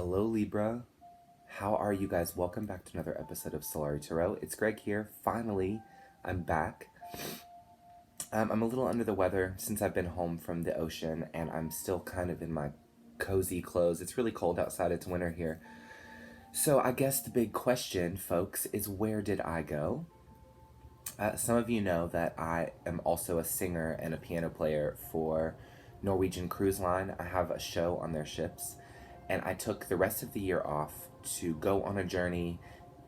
Hello Libra, how are you guys? Welcome back to another episode of Solari Tarot. It's Greg here. Finally, I'm back. I'm a little under the weather since I've been home from the ocean, and I'm still kind of in my cozy clothes. It's really cold outside. It's winter here. So I guess the big question, folks, is where did I go? Some of you know that I am also a singer and a piano player for Norwegian Cruise Line. I have a show on their ships, and I took the rest of the year off to go on a journey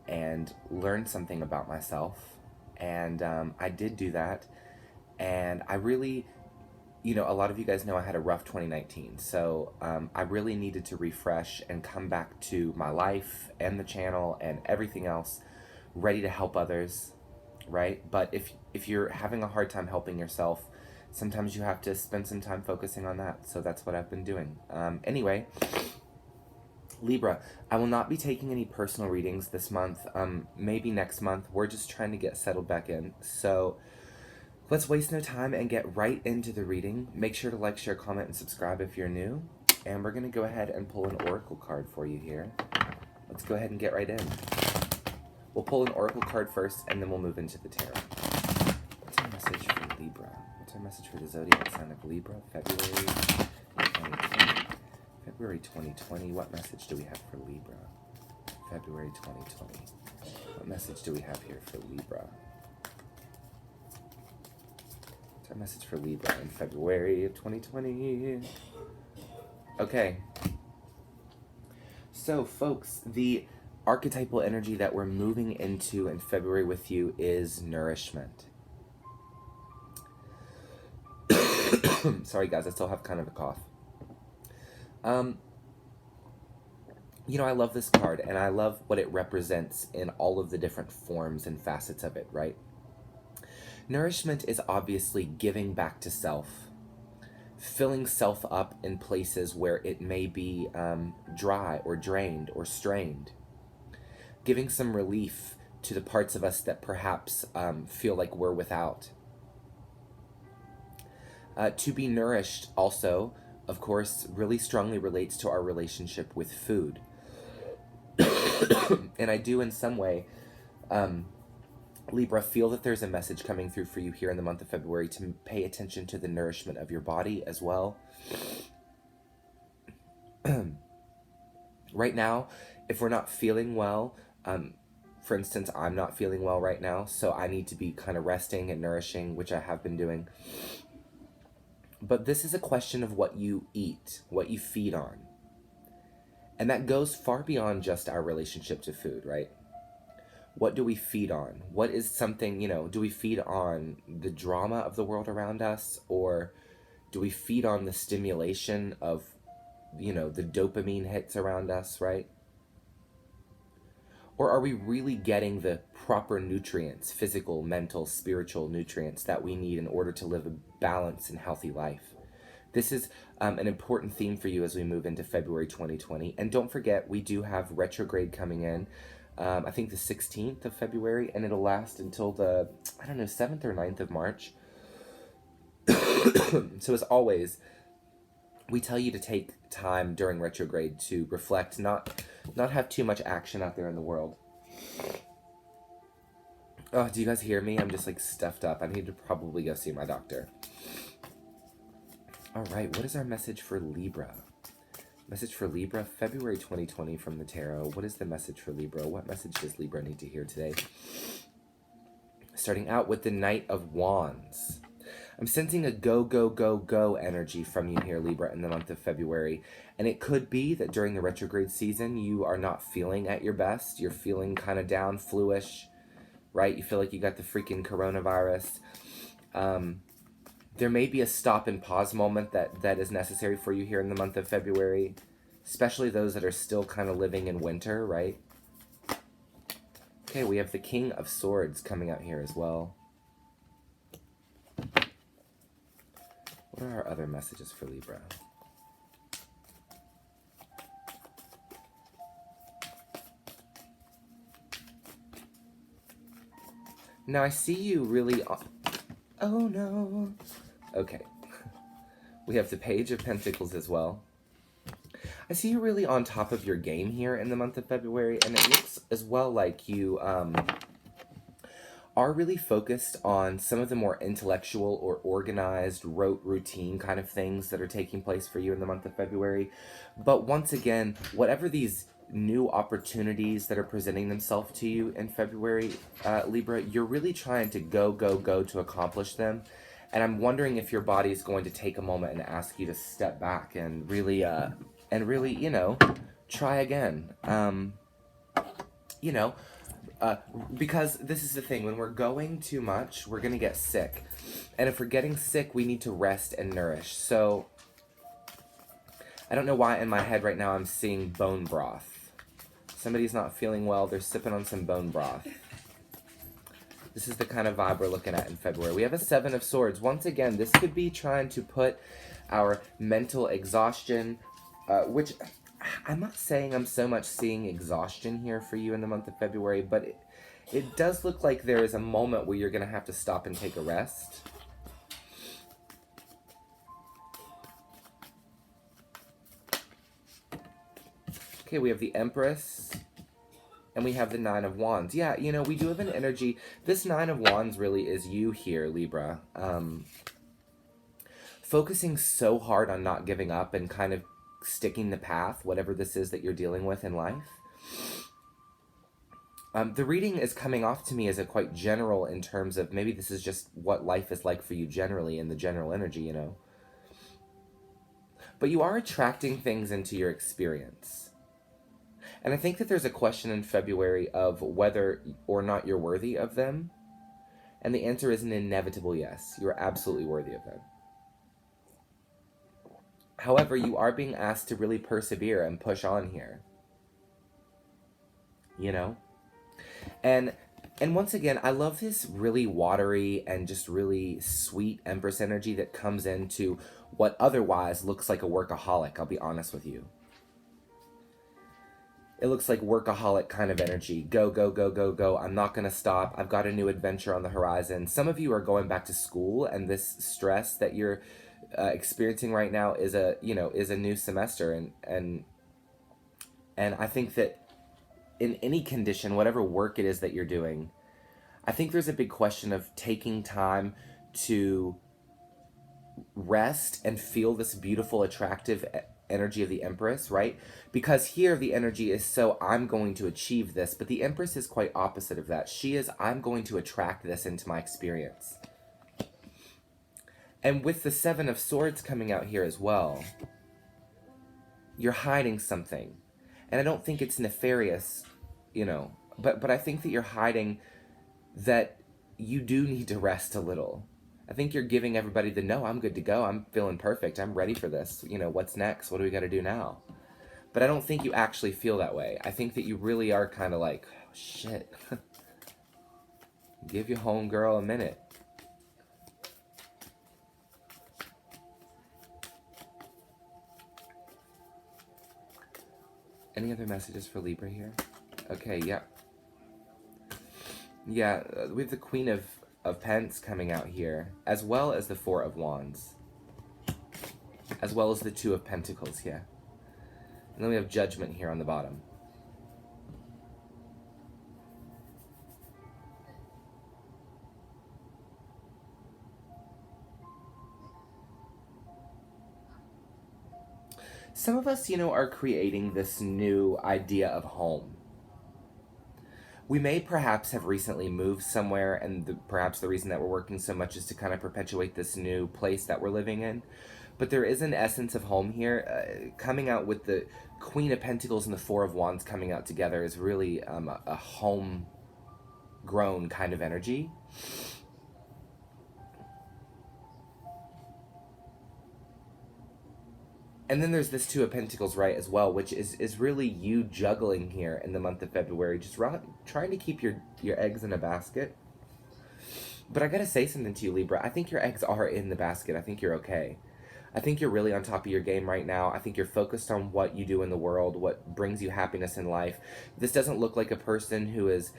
and learn something about myself. And I did do that. And I really, a lot of you guys know I had a rough 2019. So I really needed to refresh and come back to my life and the channel and everything else ready to help others, right? But if you're having a hard time helping yourself, sometimes you have to spend some time focusing on that. So that's what I've been doing. Anyway, Libra, I will not be taking any personal readings this month, maybe next month. We're just trying to get settled back in. So let's waste no time and get right into the reading. Make sure to like, share, comment, and subscribe if you're new. And we're going to go ahead and pull an oracle card for you here. Let's go ahead and get right in. We'll pull an oracle card first, and then we'll move into the tarot. What's our message for Libra? What's our message for the zodiac sign of Libra, February 2020? February 2020, what message do we have for Libra? February 2020. What message do we have here for Libra? What's our message for Libra in February of 2020? Okay. So, folks, the archetypal energy that we're moving into in February with you is nourishment. Sorry, guys, I still have kind of a cough. I love this card, and I love what it represents in all of the different forms and facets of it, right? Nourishment is obviously giving back to self, filling self up in places where it may be dry or drained or strained, giving some relief to the parts of us that perhaps feel like we're without. To be nourished also, of course, really strongly relates to our relationship with food. And I do in some way, Libra, feel that there's a message coming through for you here in the month of February to pay attention to the nourishment of your body as well. Right now, if we're not feeling well, for instance, I'm not feeling well right now, so I need to be kind of resting and nourishing, which I have been doing. But this is a question of what you eat, what you feed on. And that goes far beyond just our relationship to food, right? What do we feed on? What is something, do we feed on the drama of the world around us? Or do we feed on the stimulation of, the dopamine hits around us, right? Or are we really getting the proper nutrients, physical, mental, spiritual nutrients that we need in order to live a balanced and healthy life? This is an important theme for you as we move into February 2020. And don't forget, we do have retrograde coming in, I think the 16th of February, and it'll last until the, 7th or 9th of March. So as always, we tell you to take time during retrograde to reflect, not have too much action out there in the world. Oh, do you guys hear me? I'm just stuffed up. I need to probably go see my doctor. All right, what is our message for Libra? Message for Libra, February 2020 from the tarot. What is the message for Libra? What message does Libra need to hear today? Starting out with the Knight of Wands. I'm sensing a go, go, go, go energy from you here, Libra, in the month of February. And it could be that during the retrograde season, you are not feeling at your best. You're feeling kind of down, flu-ish, right? You feel like you got the freaking coronavirus. There may be a stop and pause moment that is necessary for you here in the month of February, especially those that are still kind of living in winter, right? Okay, we have the King of Swords coming out here as well. What are our other messages for Libra? Now I see you really... Oh no. Okay. We have the Page of Pentacles as well. I see you really on top of your game here in the month of February, and it looks as well like you are really focused on some of the more intellectual or organized, rote, routine kind of things that are taking place for you in the month of February. But once again, whatever these new opportunities that are presenting themselves to you in February, Libra, you're really trying to go to accomplish them. And I'm wondering if your body is going to take a moment and ask you to step back and really, you know, try again. You know, because this is the thing, when we're going too much, we're going to get sick. And if we're getting sick, we need to rest and nourish. So, I don't know why in my head right now I'm seeing bone broth. Somebody's not feeling well, they're sipping on some bone broth. This is the kind of vibe we're looking at in February. We have a Seven of Swords. Once again, this could be trying to put our mental exhaustion, which I'm not saying I'm so much seeing exhaustion here for you in the month of February, but it does look like there is a moment where you're going to have to stop and take a rest. Okay, we have the Empress, and we have the Nine of Wands. Yeah, you know, we do have an energy. This Nine of Wands really is you here, Libra. Focusing so hard on not giving up and kind of sticking the path, whatever this is that you're dealing with in life. The reading is coming off to me as a quite general in terms of maybe this is just what life is like for you generally in the general energy, you know. But you are attracting things into your experience. And I think that there's a question in February of whether or not you're worthy of them. And the answer is an inevitable yes. You are absolutely worthy of them. However, you are being asked to really persevere and push on here. You know? And once again, I love this really watery and just really sweet Empress energy that comes into what otherwise looks like a workaholic, I'll be honest with you. It looks like workaholic kind of energy. Go, go, go, go, go. I'm not going to stop. I've got a new adventure on the horizon. Some of you are going back to school, and this stress that you're experiencing right now is a new semester. And I think that in any condition, whatever work it is that you're doing, I think there's a big question of taking time to rest and feel this beautiful, attractive energy of the Empress, right? Because here the energy is so, I'm going to achieve this, but the Empress is quite opposite of that. She is, I'm going to attract this into my experience. And with the Seven of Swords coming out here as well, you're hiding something. And I don't think it's nefarious, you know, but I think that you're hiding that you do need to rest a little. I think you're giving everybody the, no, I'm good to go. I'm feeling perfect. I'm ready for this. You know, what's next? What do we got to do now? But I don't think you actually feel that way. I think that you really are kind of like, oh, shit. Give your homegirl a minute. Any other messages for Libra here? Okay, yeah. Yeah, we have the Queen of Pence coming out here, as well as the Four of Wands, as well as the Two of Pentacles here. And then we have Judgment here on the bottom. Some of us, you know, are creating this new idea of home. We may perhaps have recently moved somewhere, and perhaps the reason that we're working so much is to kind of perpetuate this new place that we're living in. But there is an essence of home here. Coming out with the Queen of Pentacles and the Four of Wands coming out together is really a home-grown kind of energy. And then there's this Two of Pentacles, right, as well, which is really you juggling here in the month of February, just trying to keep your eggs in a basket. But I gotta say something to you, Libra. I think your eggs are in the basket. I think you're okay. I think you're really on top of your game right now. I think you're focused on what you do in the world, what brings you happiness in life. This doesn't look like a person who is,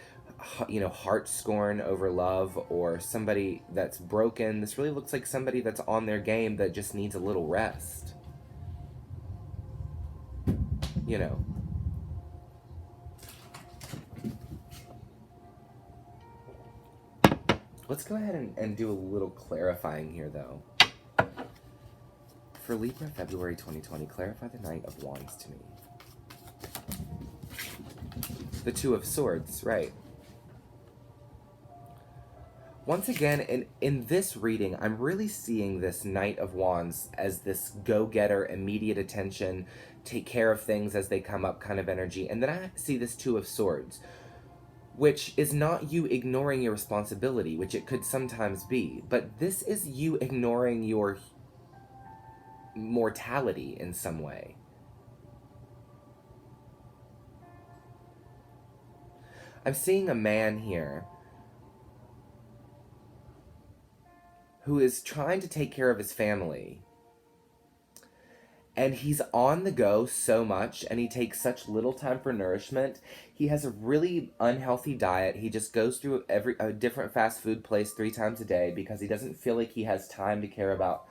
you know, heart scorn over love or somebody that's broken. This really looks like somebody that's on their game that just needs a little rest. you know. Let's go ahead and do a little clarifying here, though. For Libra, February 2020, clarify the Knight of Wands to me. The Two of Swords, right. Once again, in this reading, I'm really seeing this Knight of Wands as this go-getter, immediate attention, take care of things as they come up kind of energy. And then I see this Two of Swords, which is not you ignoring your responsibility, which it could sometimes be, but this is you ignoring your mortality in some way. I'm seeing a man here who is trying to take care of his family, and he's on the go so much, and he takes such little time for nourishment. He has a really unhealthy diet. He just goes through a different fast food place 3 times a day because he doesn't feel like he has time to care about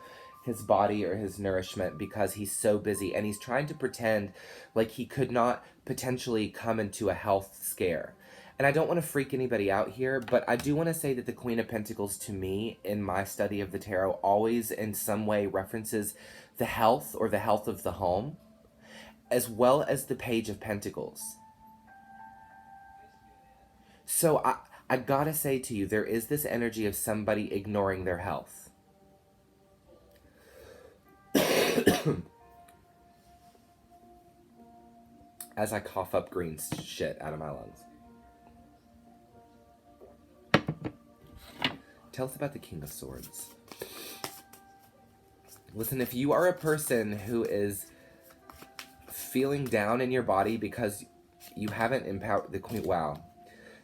his body or his nourishment because he's so busy, and he's trying to pretend like he could not potentially come into a health scare. And I don't want to freak anybody out here, but I do want to say that the Queen of Pentacles, to me, in my study of the tarot, always in some way references the health or the health of the home, as well as the Page of Pentacles. So I gotta say to you, there is this energy of somebody ignoring their health. As I cough up green shit out of my lungs. Tell us about the King of Swords. Listen, if you are a person who is feeling down in your body because you haven't empowered the Queen, wow.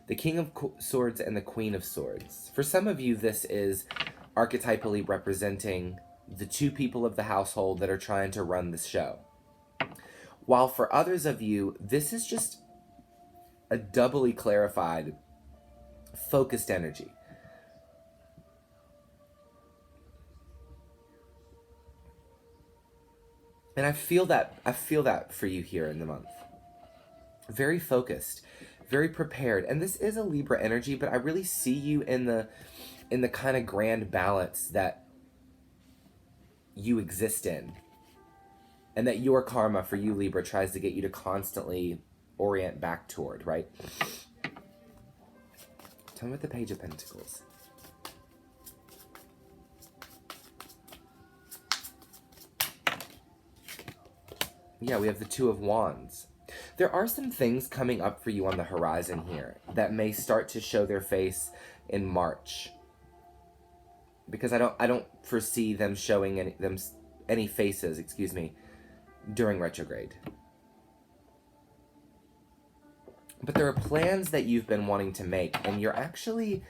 The King of Swords and the Queen of Swords. For some of you, this is archetypally representing the 2 people of the household that are trying to run the show. While for others of you, this is just a doubly clarified, focused energy. And I feel that for you here in the month. Very focused, very prepared. And this is a Libra energy, but I really see you in the kind of grand balance that you exist in. And that your karma for you, Libra, tries to get you to constantly orient back toward, right? Tell me about the Page of Pentacles. Yeah, we have the Two of Wands. There are some things coming up for you on the horizon here that may start to show their face in March. Because I don't foresee them showing any faces, during retrograde. But there are plans that you've been wanting to make, and you're actually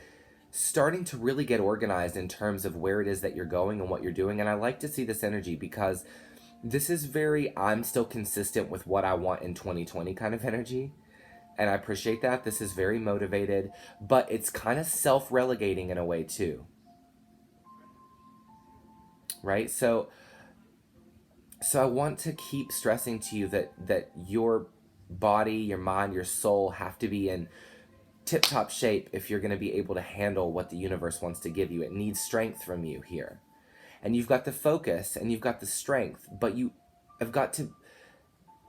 starting to really get organized in terms of where it is that you're going and what you're doing. And I like to see this energy because this is very, I'm still consistent with what I want in 2020 kind of energy. And I appreciate that. This is very motivated, but it's kind of self-relegating in a way too. Right? So I want to keep stressing to you that your body, your mind, your soul have to be in tip-top shape if you're going to be able to handle what the universe wants to give you. It needs strength from you here. And you've got the focus and you've got the strength, but you have got to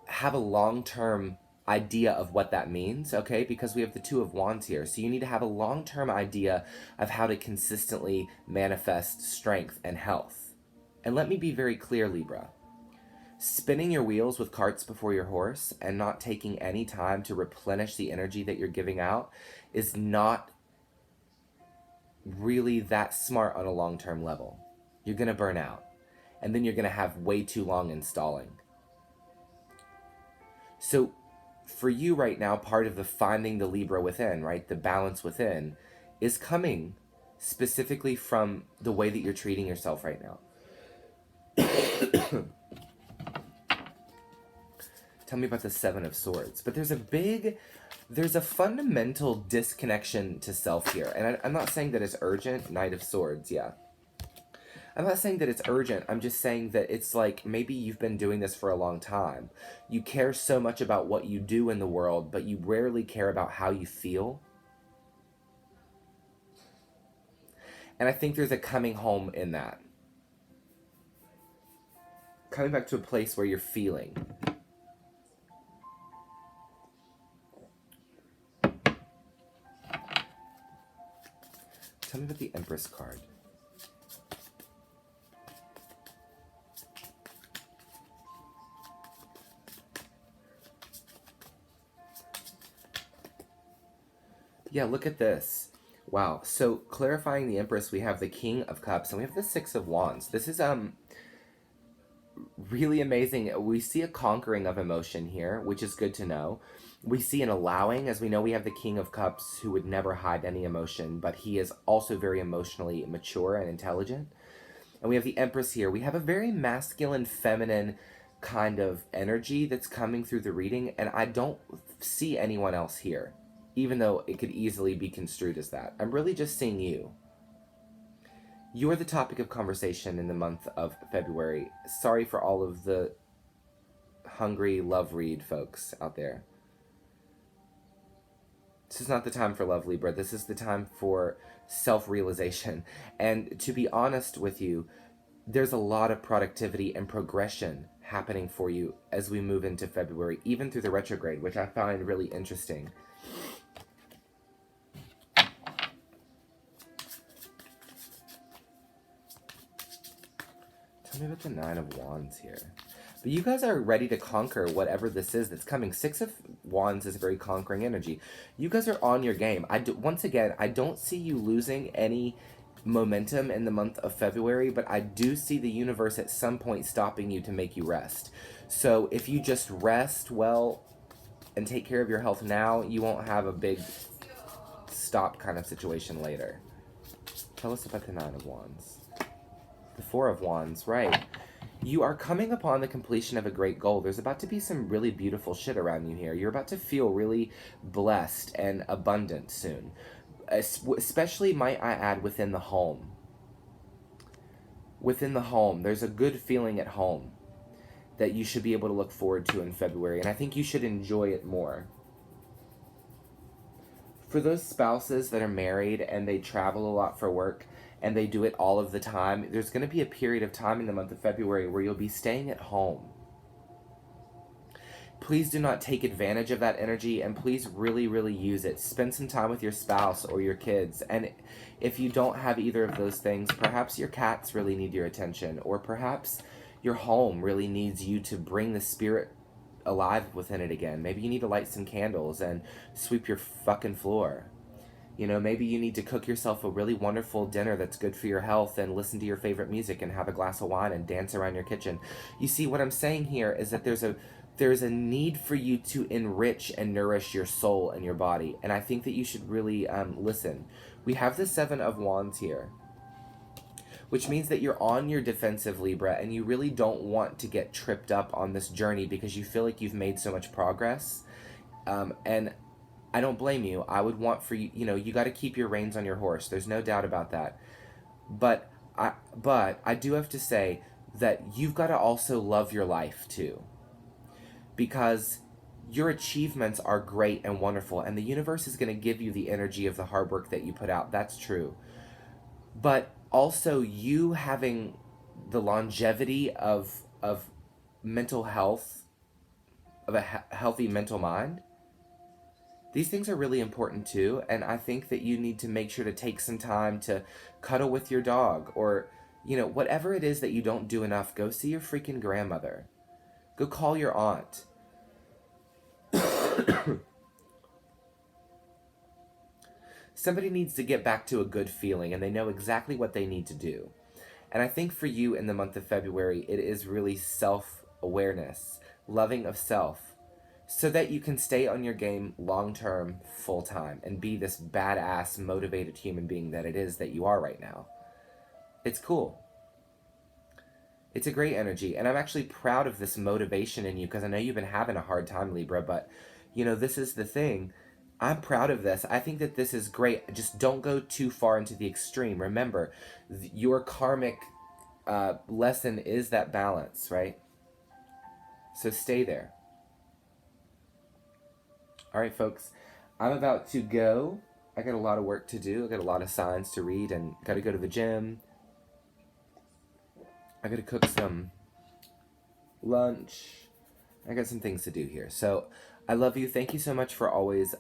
have a long-term idea of what that means, okay? Because we have the Two of Wands here. So you need to have a long-term idea of how to consistently manifest strength and health. And let me be very clear, Libra. Spinning your wheels with carts before your horse and not taking any time to replenish the energy that you're giving out is not really that smart on a long-term level. You're going to burn out. And then you're going to have way too long installing. So for you right now, part of the finding the Libra within, right, the balance within, is coming specifically from the way that you're treating yourself right now. Tell me about the Seven of Swords. But there's a fundamental disconnection to self here. And I'm not saying that it's urgent. Knight of Swords, yeah. I'm not saying that it's urgent. I'm just saying that it's like maybe you've been doing this for a long time. You care so much about what you do in the world, but you rarely care about how you feel. And I think there's a coming home in that. Coming back to a place where you're feeling. Tell me about the Empress card. Yeah, look at this. Wow. So clarifying the Empress, we have the King of Cups and we have the Six of Wands. This is really amazing. We see a conquering of emotion here, which is good to know. We see an allowing, as we know we have the King of Cups who would never hide any emotion, but he is also very emotionally mature and intelligent. And we have the Empress here. We have a very masculine, feminine kind of energy that's coming through the reading, and I don't see anyone else here, even though it could easily be construed as that. I'm really just seeing you. You are the topic of conversation in the month of February. Sorry for all of the hungry love read folks out there. This is not the time for love, Libra. This is the time for self-realization. And to be honest with you, there's a lot of productivity and progression happening for you as we move into February, even through the retrograde, which I find really interesting. Tell me about the Nine of Wands here. But you guys are ready to conquer whatever this is that's coming. Six of Wands is a very conquering energy. You guys are on your game. Once again, I don't see you losing any momentum in the month of February, but I do see the universe at some point stopping you to make you rest. So if you just rest well and take care of your health now, you won't have a big stop kind of situation later. Tell us about the Nine of Wands. The Four of Wands, right. You are coming upon the completion of a great goal. There's about to be some really beautiful shit around you here. You're about to feel really blessed and abundant soon. Especially, might I add, within the home. Within the home, there's a good feeling at home that you should be able to look forward to in February, and I think you should enjoy it more. For those spouses that are married and they travel a lot for work, and they do it all of the time, there's going to be a period of time in the month of February where you'll be staying at home. Please do not take advantage of that energy, and please really, really use it. Spend some time with your spouse or your kids. And if you don't have either of those things, perhaps your cats really need your attention, or perhaps your home really needs you to bring the spirit alive within it again. Maybe you need to light some candles and sweep your fucking floor. You know, maybe you need to cook yourself a really wonderful dinner that's good for your health and listen to your favorite music and have a glass of wine and dance around your kitchen. You see, what I'm saying here is that there's a need for you to enrich and nourish your soul and your body. And I think that you should really listen. We have the Seven of Wands here, which means that you're on your defensive, Libra, and you really don't want to get tripped up on this journey because you feel like you've made so much progress. And I don't blame you. I would want for you, you got to keep your reins on your horse. There's no doubt about that. But I do have to say that you've got to also love your life too. Because your achievements are great and wonderful, and the universe is going to give you the energy of the hard work that you put out. That's true. But also you having the longevity of mental health, of a healthy mental mind, these things are really important too, and I think that you need to make sure to take some time to cuddle with your dog, or, whatever it is that you don't do enough, go see your freaking grandmother. Go call your aunt. Somebody needs to get back to a good feeling, and they know exactly what they need to do. And I think for you in the month of February, it is really self-awareness, loving of self, so that you can stay on your game long-term, full-time, and be this badass, motivated human being that it is that you are right now. It's cool. It's a great energy, and I'm actually proud of this motivation in you, because I know you've been having a hard time, Libra, but, this is the thing. I'm proud of this. I think that this is great. Just don't go too far into the extreme. Remember, your karmic lesson is that balance, right? So stay there. All right, folks, I'm about to go. I got a lot of work to do. I got a lot of signs to read and got to go to the gym. I got to cook some lunch. I got some things to do here. So I love you. Thank you so much for always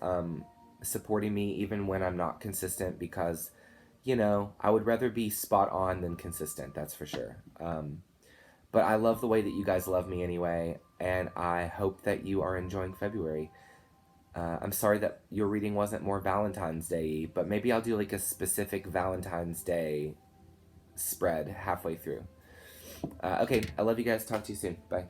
supporting me, even when I'm not consistent, because, you know, I would rather be spot on than consistent. That's for sure. But I love the way that you guys love me anyway, and I hope that you are enjoying February. I'm sorry that your reading wasn't more Valentine's Day, but maybe I'll do like a specific Valentine's Day spread halfway through. Okay, I love you guys. Talk to you soon. Bye.